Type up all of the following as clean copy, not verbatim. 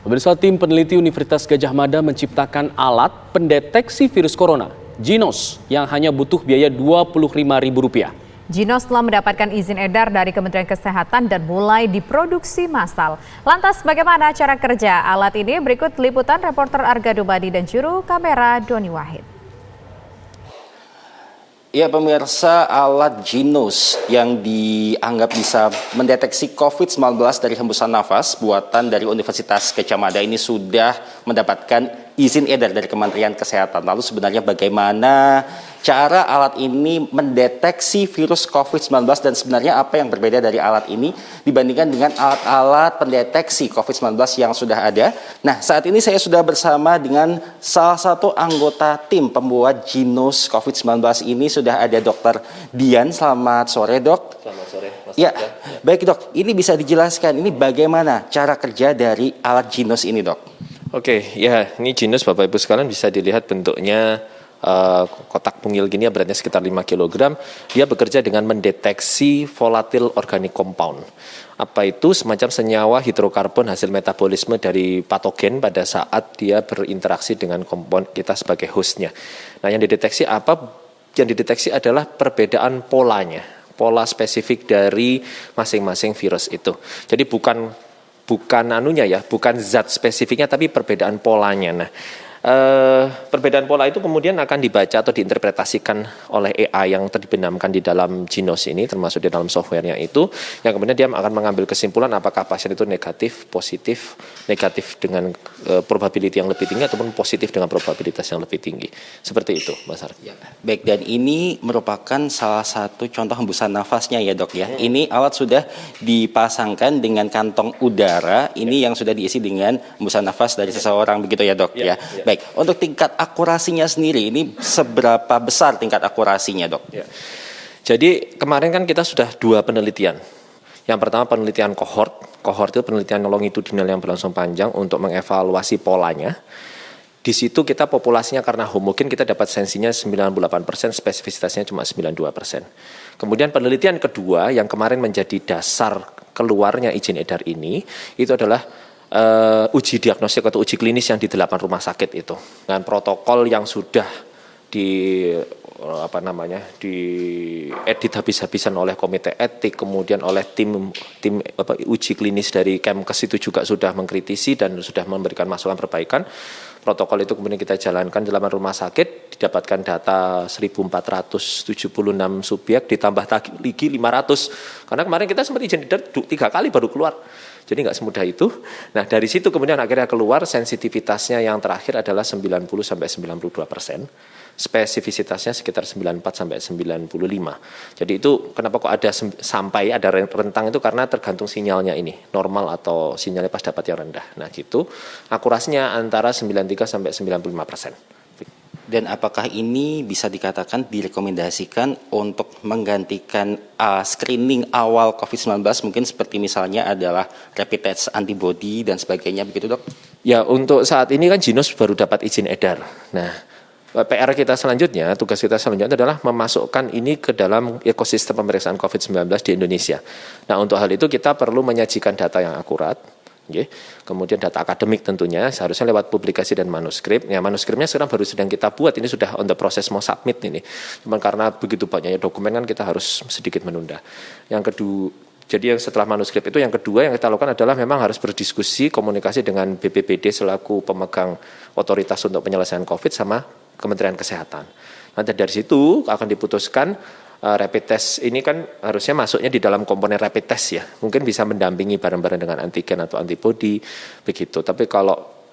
Pemirsa, tim peneliti Universitas Gadjah Mada menciptakan alat pendeteksi virus corona, Ginos, yang hanya butuh biaya Rp25.000. Ginos telah mendapatkan izin edar dari Kementerian Kesehatan dan mulai diproduksi massal. Lantas bagaimana cara kerja alat ini? Berikut liputan reporter Arga Dubadi dan juru kamera Doni Wahid. Ya pemirsa, alat Ginos yang dianggap bisa mendeteksi COVID-19 dari hembusan nafas buatan dari Universitas Gadjah Mada ini sudah mendapatkan izin edar dari Kementerian Kesehatan. Lalu sebenarnya bagaimana cara alat ini mendeteksi virus COVID-19 dan sebenarnya apa yang berbeda dari alat ini dibandingkan dengan alat-alat pendeteksi COVID-19 yang sudah ada. Nah, saat ini saya sudah bersama dengan salah satu anggota tim pembuat Ginos COVID-19 ini, sudah ada Dr. Dian. Selamat sore, Dok. Selamat sore, Mas. Ya, baik Dok, ini bisa dijelaskan ini bagaimana cara kerja dari alat Ginos ini, Dok? Oke, ya ini Ginos Bapak Ibu sekalian bisa dilihat bentuknya kotak mungil gini ya, beratnya sekitar 5 kg. Dia bekerja dengan mendeteksi volatile organic compound. Apa itu? Semacam senyawa hidrokarbon hasil metabolisme dari patogen pada saat dia berinteraksi dengan kompon kita sebagai hostnya. Nah, yang dideteksi apa? Yang dideteksi adalah perbedaan polanya, pola spesifik dari masing-masing virus itu. Jadi bukan anunya ya, bukan zat spesifiknya, tapi perbedaan polanya. Nah, perbedaan pola itu kemudian akan dibaca atau diinterpretasikan oleh AI yang terbenamkan di dalam Ginos ini, termasuk di dalam softwarenya itu, yang kemudian dia akan mengambil kesimpulan apakah pasien itu negatif, positif, negatif dengan probability yang lebih tinggi ataupun positif dengan probabilitas yang lebih tinggi. Seperti itu, Mas Arif. Ya, baik, dan ini merupakan salah satu contoh hembusan nafasnya ya, Dok ya. Ini alat sudah dipasangkan dengan kantong udara, ini yang sudah diisi dengan hembusan nafas dari seseorang, begitu ya, Dok ya. Baik. Untuk tingkat akurasinya sendiri, ini seberapa besar tingkat akurasinya, Dok? Ya. Jadi kemarin kan kita sudah 2 penelitian. Yang pertama penelitian kohort itu penelitian longitudinal yang berlangsung panjang untuk mengevaluasi polanya. Di situ kita populasinya karena homogen kita dapat sensinya 98%, spesifisitasnya cuma 92%. Kemudian penelitian kedua yang kemarin menjadi dasar keluarnya izin edar ini, itu adalah uji diagnostik atau uji klinis yang di 8 rumah sakit itu dengan protokol yang sudah diedit habis-habisan oleh komite etik, kemudian oleh tim uji klinis dari Kemkes itu juga sudah mengkritisi dan sudah memberikan masukan perbaikan. Protokol itu kemudian kita jalankan di 8 rumah sakit, didapatkan data 1.476 subjek, ditambah lagi 500, karena kemarin kita sempat izin edar 3 kali baru keluar. Jadi nggak semudah itu. Nah, dari situ kemudian akhirnya keluar sensitivitasnya yang terakhir adalah 90-92%. Spesifisitasnya sekitar 94-95. Jadi itu kenapa kok ada sampai ada rentang itu, karena tergantung sinyalnya ini, normal atau sinyalnya pas dapat yang rendah. Nah, gitu. Akurasinya antara 93-95%. Dan apakah ini bisa dikatakan direkomendasikan untuk menggantikan screening awal COVID-19, mungkin seperti misalnya adalah rapid test antibody dan sebagainya, begitu, Dok? Ya, untuk saat ini kan Ginos baru dapat izin edar. Nah, PR kita selanjutnya, tugas kita selanjutnya adalah memasukkan ini ke dalam ekosistem pemeriksaan COVID-19 di Indonesia. Nah, untuk hal itu kita perlu menyajikan data yang akurat. Kemudian data akademik tentunya seharusnya lewat publikasi dan manuskrip. Ya, manuskripnya sekarang baru sedang kita buat, ini sudah on the process mau submit ini. Cuman karena begitu banyaknya dokumen kan kita harus sedikit menunda. Yang kedua, jadi yang setelah manuskrip itu, yang kedua yang kita lakukan adalah memang harus berdiskusi, komunikasi dengan BPPD selaku pemegang otoritas untuk penyelesaian COVID sama Kementerian Kesehatan. Nanti dari situ akan diputuskan rapid test ini kan harusnya masuknya di dalam komponen rapid test ya. Mungkin bisa mendampingi bareng-bareng dengan antigen atau antibody begitu. Tapi kalau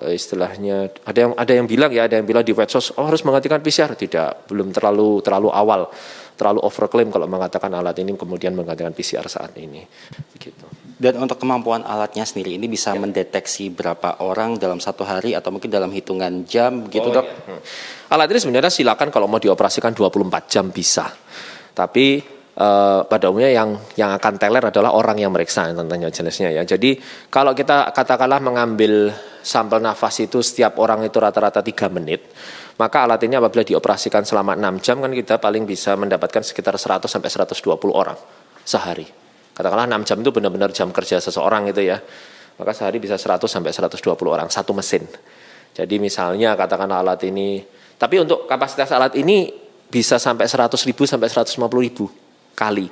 istilahnya ada yang bilang di medsos harus menggantikan PCR, tidak, belum terlalu awal, terlalu overclaim kalau mengatakan alat ini kemudian menggantikan PCR saat ini begitu. Dan untuk kemampuan alatnya sendiri ini bisa mendeteksi berapa orang dalam satu hari atau mungkin dalam hitungan jam begitu, Dok? Iya. Alat ini sebenarnya silakan kalau mau dioperasikan 24 jam bisa. Tapi pada umumnya yang akan teler adalah orang yang meriksa tentunya jenisnya ya. Jadi kalau kita katakanlah mengambil sampel nafas itu setiap orang itu rata-rata 3 menit, maka alat ini apabila dioperasikan selama 6 jam kan kita paling bisa mendapatkan sekitar 100 sampai 120 orang sehari. Katakanlah 6 jam itu benar-benar jam kerja seseorang itu ya. maka sehari bisa 100 sampai 120 orang satu mesin. Jadi misalnya katakan alat ini, tapi untuk kapasitas alat ini bisa sampai 100.000 sampai 150.000 kali.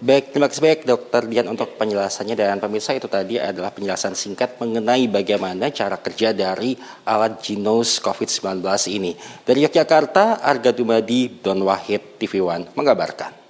Baik, terima kasih banyak Dokter Dian untuk penjelasannya, dan pemirsa itu tadi adalah penjelasan singkat mengenai bagaimana cara kerja dari alat Genos COVID-19 ini. Dari Yogyakarta, Arga Dumadi, Don Wahid, TV One mengabarkan.